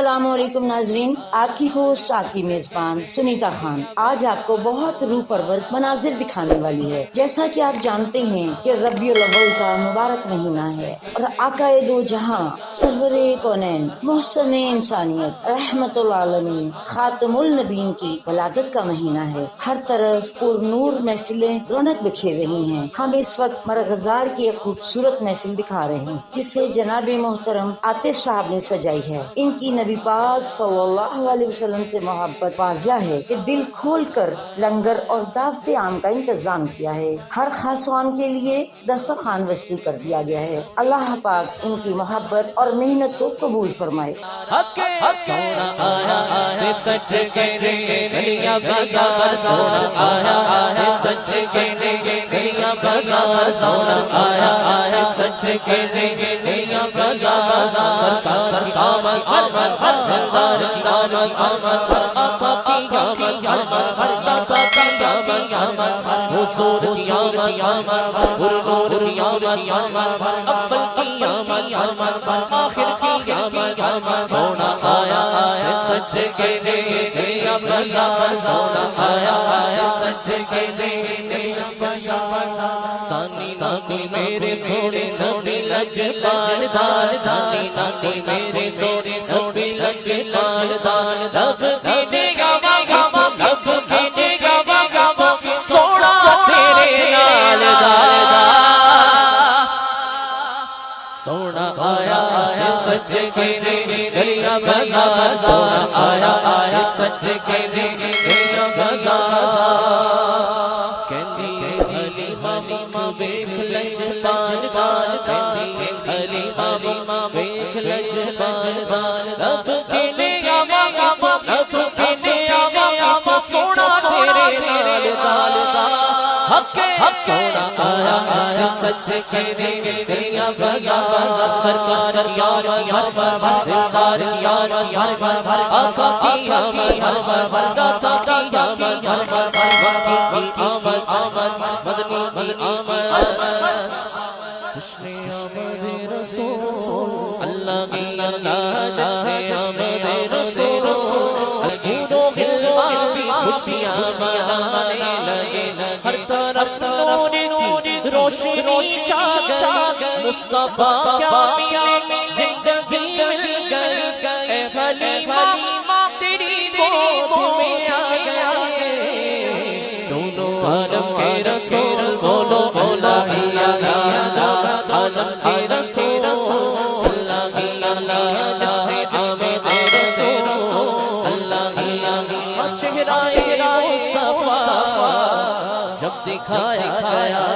अस्सलाम वालेकुम नाजरीन, आपकी होस्ट आपकी मेजबान सुनीता खान आज आपको बहुत रूह परवर मनाजिर दिखाने वाली है। जैसा कि आप जानते हैं कि रबीउल अव्वल का मुबारक महीना है और आकाए दो जहां सरवरे कौनैन मोहसन इंसानियत रहमतुल आलमीन खातमुल नबीन की वलादत का महीना है। हर तरफ पुरनूर महफिलें रौनक बिखेर रही हैं। हम इस वक्त मरगजार की एक खूबसूरत महफिल दिखा रहे हैं जिसे जनाब मोहतरम आतिफ साहब ने सजाई है। इनकी नबी पाक सल्लल्लाहु अलैहि वसल्लम से मोहब्बत वाजिया है कि दिल खोल कर लंगर और दावत आम का इंतजाम किया है। हर खासवान के लिए दस्तरखान वसी कर दिया गया है। अल्लाह पाक इनकी मोहब्बत और मेहनत को कबूल फरमाए। सोना साया है सच के सोना साया है सच के सानी सानी मेरे सोने सोने लज पालदार सानी सानी मेरे सोने सोने लज पालदार लब के गावा गावा लब के गावा गावा सोना तेरे नाल दा सोना आया है सच के गलियां बाजार सोना आया है सच के गलियां बाजार कहंदी अली मामा वेख लज पालदार कहंदी अली मामा वेख लज पालदार लब के गावा गावा लब के गावा गावा सोना तेरे नाल दा हक सोना आया है सच के गलियां बाजार सरकार यार यार बार यार यार आका की यार दाता यार आमद आमद मदनी मदनी आमद जश्न आमद रसूल अल्लाह की अल्लाह जश्न आमद रसूल अलगूदो गिलवा की खुशियां मनाने लगे हर तरफ नूर रोशनी छा गई मुस्तफा क्या मिले जिंदगी मिल गई ए हलीमा तेरी गोद में आ गए दोनों आलम के रसूल बोलो अल्लाह अल्लाह आलम के रसूल अल्लाह अल्लाह जश्न आमद रसूल अल्लाह अल्लाह चेहरा मुस्तफा जब दिखाया गया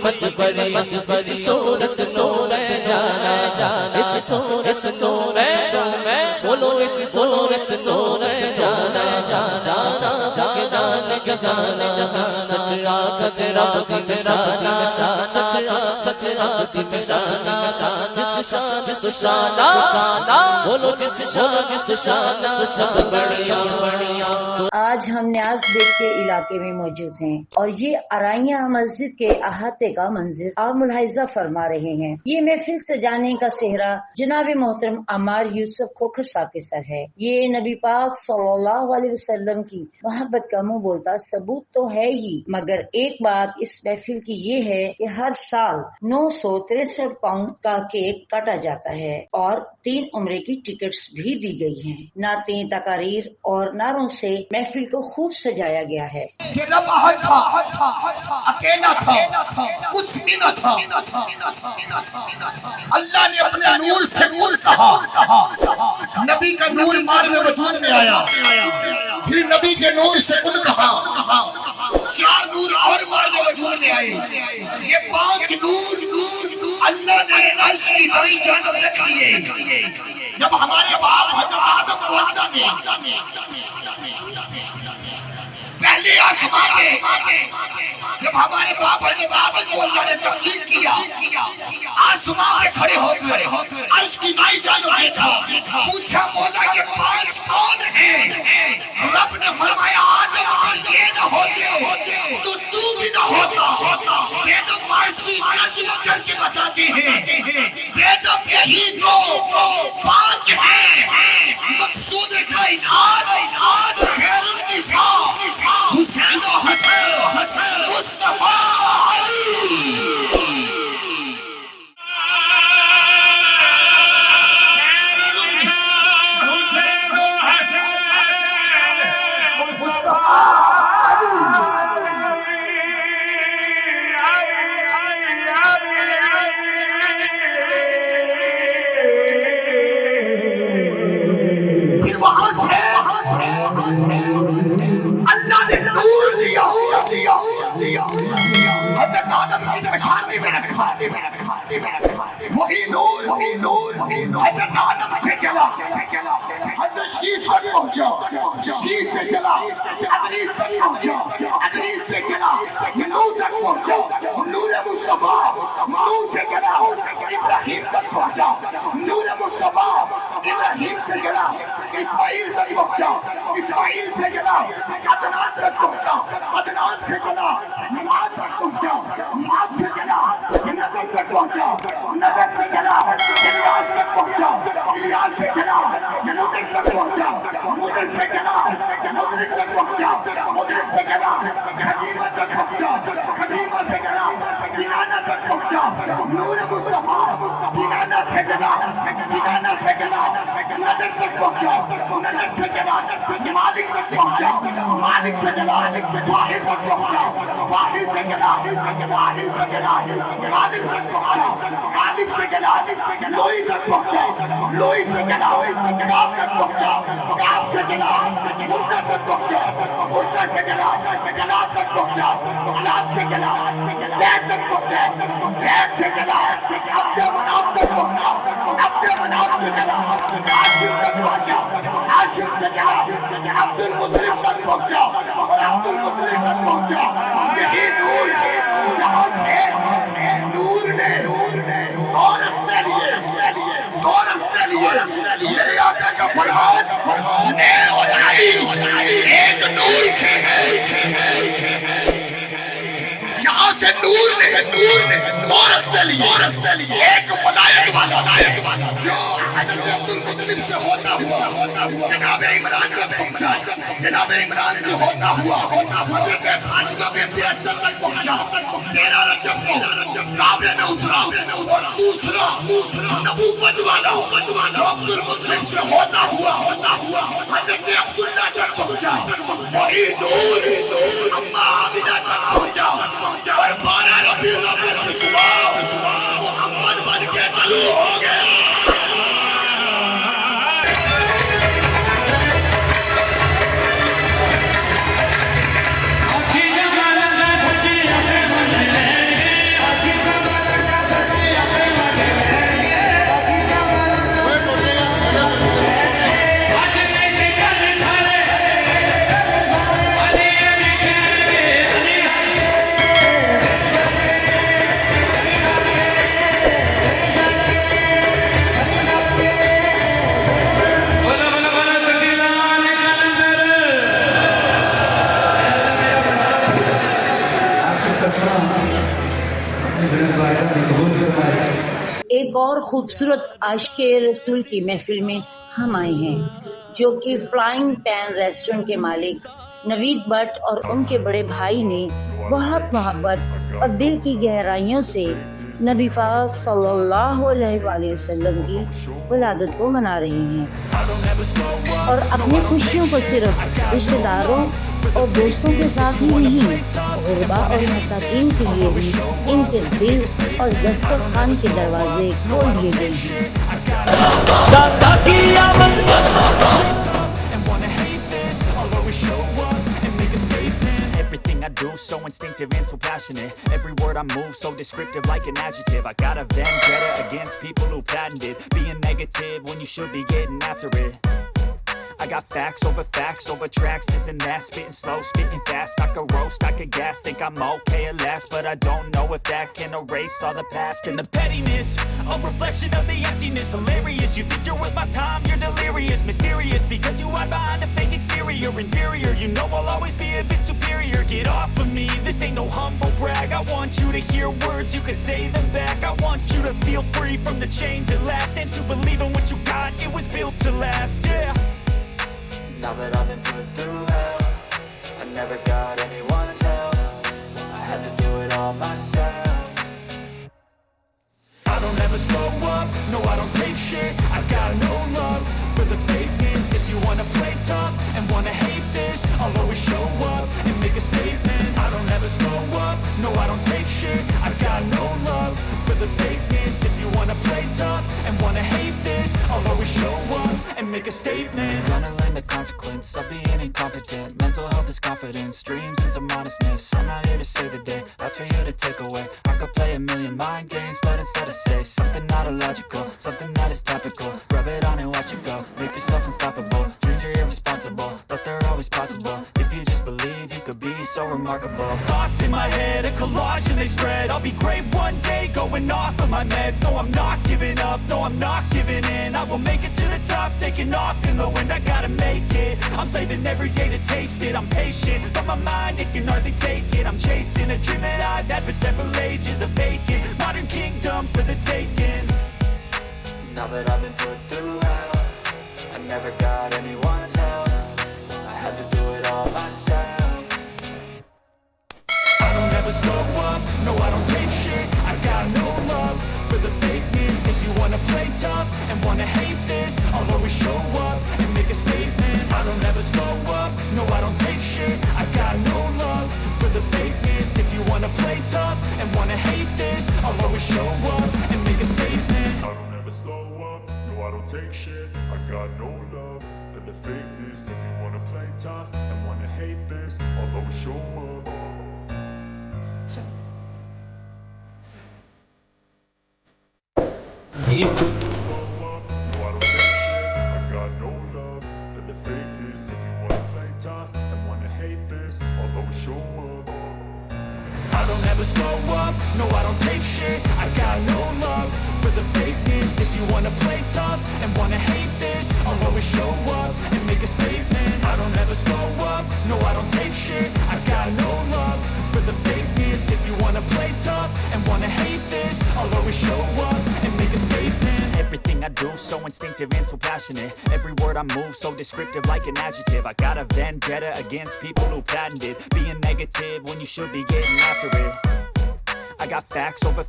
मत पर सूरत सोने जाना जाना इस सूरत सोने जाना बोलो इस सूरत सोने जाना जाना जगदान जगदान जगदान सचरा सचरा दिशाना सचरा सचरा दिशाना जिस शान सुशाना बोलो जिस शाना सब बढ़िया बढ़िया। आज हम न्याज बेग के इलाके में मौजूद हैं और ये अराइया मस्जिद के अहाते का मंजिर आप मुलाहिजा फरमा रहे हैं। ये महफिल सजाने का सेहरा जनाब मोहतरम अमार यूसुफ खोखर साहब के सर है। ये नबी पाक सल्लल्लाहु अलैहि वसल्लम की मोहब्बत का मुंह बोलता सबूत तो है ही, मगर एक बात इस महफिल की ये है कि हर साल 963 पाउंड का केक काटा जाता है और 3 उम्रे की टिकट्स भी दी गई हैं। नातें तकारीर और नारों से महफिल को खूब सजाया गया है। अकेला था, कुछ भी न था। अल्लाह ने अपने नूर से नूर कहा, नबी का नूर मार में वजूद में आया, फिर नबी के नूर से कुल कहा, 4 नूर और मार में वजूद में आए। ये 5 नूर अल्लाह ने अर्श की दाईं जानब रख दिए। जब हमारे बाप हज़रत आदम को अल्लाह ने पहले आसमान में जब हमारे बाप हज़रत को अल्लाह ने तख्लीक किया, आसमान में खड़े होकर अर्श की दाईं जानब देखा, पूछा मौला के 5 कौन हैं? रब ने फरमाया आदम अगर ये न होते तो तू भी न होता। बेदम मारसी करके बताते हैं, बेदम یہی دو پانچ ہیں مقصود کائنات خیر النساء حسین و حسن مصطفیٰ علی حضرت آدم کی نشانی میں رکھا وہی نور حضرت آدم سے چلا حضرت شیش تک پہنچا شیش سے چلا ادریس تک پہنچا ادریس سے چلا نور تک پہنچا نور مصطفیٰ نور سے چلا ابراہیم تک پہنچا نور مصطفیٰ ابراہیم سے چلا اسماعیل تک پہنچا اسماعیل سے چلا عدنان تک پہنچا عدنان سے چلا ماد تک پہنچا ماد سے چلا نظر تک پہنچا نظر سے چلا الیاس تک پہنچا الیاس سے چلا مدرک تک پہنچا مدرک سے چلا مدرک تک پہنچا مدرک سے چلا خدیمہ تک پہنچا خدیمہ سے چلا کنانہ تک پہنچا نور مصطفیٰ کنانہ سے چلا کنانہ سے چلا نظر تک پہنچا نظر سے چلا مالک تک پہنچا مالک سے چلا واحد تک پہنچا واحد سے چلا واحد سے چلا غالب تک پہنچا غالب سے چلا لوئی تک پہنچا لوئی سے چلا کعب تک پہنچا کعب سے چلا مدہ تک پہنچا مدہ سے چلا کلاب تک پہنچا کلاب سے چلا زید تک پہنچا زید سے چلا عبد مناف تک پہنچا عبد مناف سے چلا عاشق تک پہنچا عاشق سے چلا عبد المطلب تک پہنچا عبد المطلب تک پہنچا یہی نور جہاں ہے نور نے اور اپنے لیے میرے آقا کا فرمان ایک نور سے ہے یہاں سے نور نے اور اپنے لیے ایک ولایت والا جو حضرت عبد المطلب سے ہوتا ہوا جناب عمران کا پہنچا جناب عمران سے ہوتا ہوا حضرت فاطمہ بنت اسد تک پہنچا 13 رجب کو کعبے میں اترا اور دوسرا نبوت والا جو عبد المطلب سے ہوتا ہوا حضرت عبداللہ تک پہنچا وہی نور اماں عامنہ تک پہنچا اور 12 ربیع الاول کی صبح محمد بن کے طلوع ہو گیا ایک اور خوبصورت عاشق رسول کی محفل میں ہم آئے ہیں جو کہ فلائنگ پین ریسٹورنٹ کے مالک نوید بٹ اور ان کے بڑے بھائی نے بہت محبت اور دل کی گہرائیوں سے نبی پاک صلی اللہ علیہ وآلہ وسلم کی ولادت کو منا رہے ہیں اور اپنی خوشیوں کو صرف رشتہ داروں اور دوستوں کے ساتھ ہی نہیں غربا اور مساکین کے لیے بھی ان کے دل اور دسترخوان کے دروازے کھول دیے گئے ہیں. Everything I do so instinctive and so passionate. Every word I move so descriptive like an adjective. I got a vendetta against people who patented being negative when you should be getting after it. I got facts over tracks, this and that, spitting slow, spitting fast. I could roast, I could gas, think I'm okay at last, but I don't know if that can erase all the past. And the pettiness, a reflection of the emptiness. Hilarious, you think you're worth my time, you're delirious. Mysterious, because you hide behind a fake exterior. Inferior, you know I'll always be a bit superior. Get off of me, this ain't no humble brag. I want you to hear words, you can say them back. I want you to feel free from the chains at last, and to believe in what you got, it was built to last, yeah. Now that I've been put through hell, I never got anyone's help. I had to do it all myself. I don't ever slow up, no I don't take shit. I got no love for the fakeness. If you wanna play tough and wanna hate this, I'll always show up and make a statement. I don't ever slow up, no I don't take shit. I got no love for the fakeness. If you wanna play tough and wanna hate this, I'll always show up and make a statement. Gonna learn the consequence of being incompetent. Mental health is confidence, dreams and some honestness. I'm not here to save the day, that's for you to take away. I could play a million mind games, but instead I say something not illogical, something that is topical. Rub it on and watch it go, make yourself unstoppable. Dreams are irresponsible, but they're always possible. If you just believe, you could be so remarkable. Thoughts in my head, a collage and they spread. I'll be great one day, going off of my meds. No, I'm not giving up, no, I'm not giving in. I will make it to the top, taking off in the wind. I gotta make it, I'm saving every day to taste it. I'm patient, but my mind, it can hardly take it. I'm chasing a dream that I've had for several ages. A vacant, modern kingdom for the taking. Now that I've been put through hell, I never got anyone's help. I had to do it all myself. I don't ever slow up, no I don't take shit. I got no love for the fakeness. If you wanna play tough and wanna hate this, I'll always show up and make a statement. I don't ever slow up, no I don't take shit. I got no love for the fakeness. If you wanna play tough and wanna hate this, I'll always show up and make a statement. I don't ever slow up, no I don't take shit. I got no love for the fakeness. If you wanna play tough and wanna hate this, I'll always show up. Slow up, no I don't take shit. I got no love for the fakeness. If you wanna play tough and wanna hate this, I'll always show up. I don't ever slow up, no I don't take shit. I got no love for the fakeness. If you wanna play tough and wanna hate this, I'll always show up and make a statement. I don't ever slow up, no I don't take shit. I got no love for the fakeness. If you wanna play tough and wanna hate this, I'll always show up and make a statement. Everything I do so instinctive and so passionate. Every word I move so descriptive like an adjective. I got a vendetta against people who patented being negative when you should be getting after it. I got facts over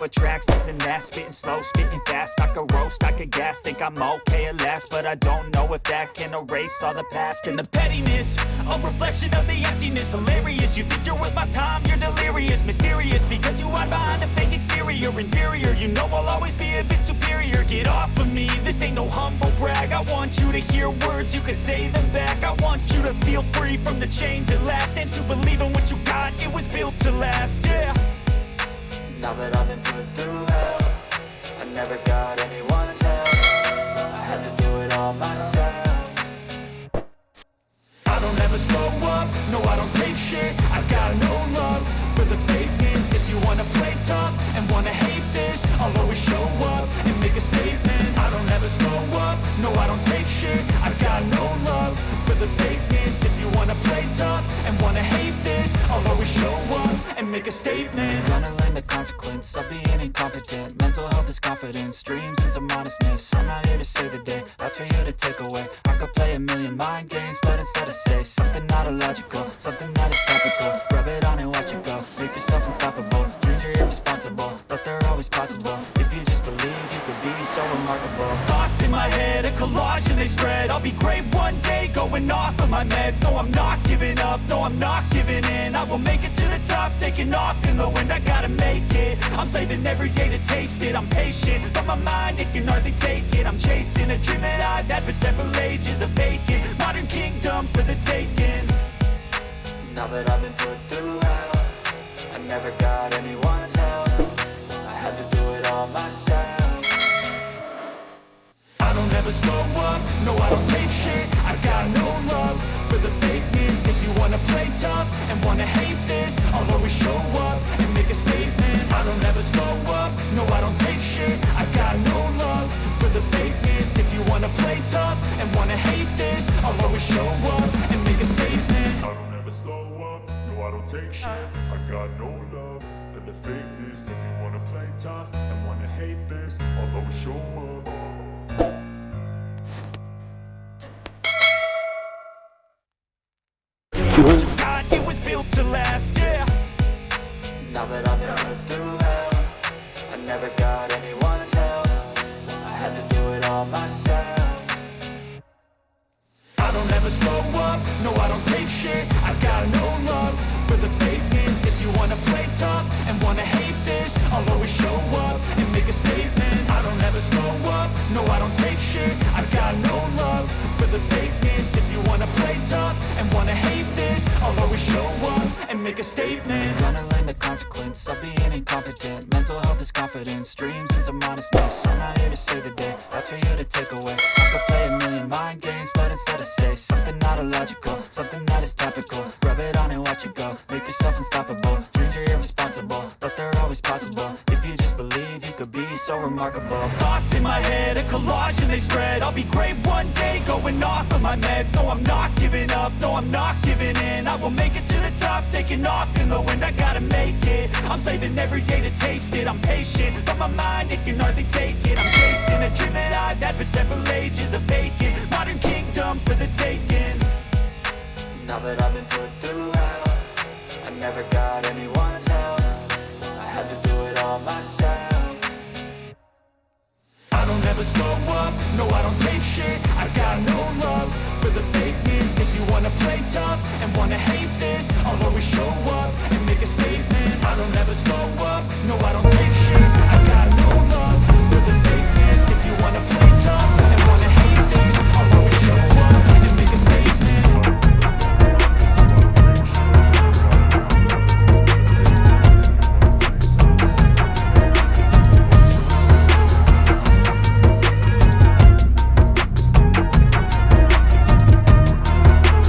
tracks, this and that, spitting slow, spitting fast. I could roast, I could gas, think I'm okay at last, but I don't know if that can erase all the past. And the pettiness, a reflection of the emptiness. Hilarious, you think you're worth my time, you're delirious. Mysterious, because you hide behind a fake exterior. Inferior, you know I'll always be a bit superior. Get off of me, this ain't no humble brag. I want you to hear words, you can say them back. I want you to feel free from the chains at last, and to believe in what you got, it was built to last, yeah. Now that I've been put through hell, I never got anyone's help. I had to do it all myself. I don't ever slow up, no I don't take shit. I got no love for the fakeness. If you wanna play tough and wanna hate this, I'll always show up and make a statement. I don't ever slow up, no I don't take shit. I got no love for the fakeness. If you wanna play tough and wanna hate this, I'll always show up and make a statement. Gonna learn the consequence of being incompetent. Mental health is confidence, dreams and some honestness. I'm not here to save the day, that's for you to take away. I could play a million mind games, but instead I say something not illogical, something that is topical. Rub it on and watch it go, make yourself unstoppable. Dreams are irresponsible, but they're always possible. If you just believe, you could be so remarkable. Thoughts in my head, a collage and they spread. I'll be great one day, going off of my meds. No, I'm not giving up, no, I'm not giving in. I will make it to the top, taking off in the wind. I gotta make it, I'm saving every day to taste it. I'm patient, but my mind, it can hardly take it. I'm chasing a dream that I've had for several ages. A vacant, modern kingdom for the taking. Now that I've been put through hell, I never got anyone's help. I had to do it all myself. I don't ever slow up, no I don't take shit. I got no love for the fakeness. If you wanna play tough and wanna hate this, I'll always show up and make a statement. I don't ever slow up, no I don't take shit. I got no love for the fakeness. If you wanna play tough and wanna hate this, I'll always show up and make a statement. I don't ever slow up, no I don't take shit. I got no love for the fakeness. If you wanna play tough and wanna hate this, I'll always show up. What you got, it was built to last, yeah. Now that I've been put through hell, I never got anyone's help. I had to do it all myself. I don't ever slow up, no I don't take shit. I got no love for the fakeness. If you wanna play tough and wanna hate this, I'll always show up and make a statement. I don't ever slow up, no I don't take shit. I got no love for the fakeness. If you wanna play tough and wanna hate this, I'll always show up and make a statement. Gonna learn the consequence of being incompetent. Mental health is confidence, dreams into modestness. I'm not here to save the day, that's for you to take away. I could play a million mind games, but instead I say something not illogical, something that is topical. Rub it on and watch it go, make yourself unstoppable. Dreams are irresponsible, but they're always possible. If you just believe, you could be so remarkable. Thoughts in my head, a collage and they spread. I'll be great one day, going off of my meds. No, I'm not giving up, no, I'm not giving in. I will make it to the top, taking off in the wind. I gotta make it, I'm saving every day to taste it. I'm patient, but my mind, it can hardly take it. I'm chasing a dream that I've had for several ages. A vacant, modern kingdom for the taking. Now that I've been put through hell, I never got anyone's help. I had to do it all myself. I don't ever slow up, no I don't take shit. I got no love for the fakeness. If you wanna play tough and wanna hate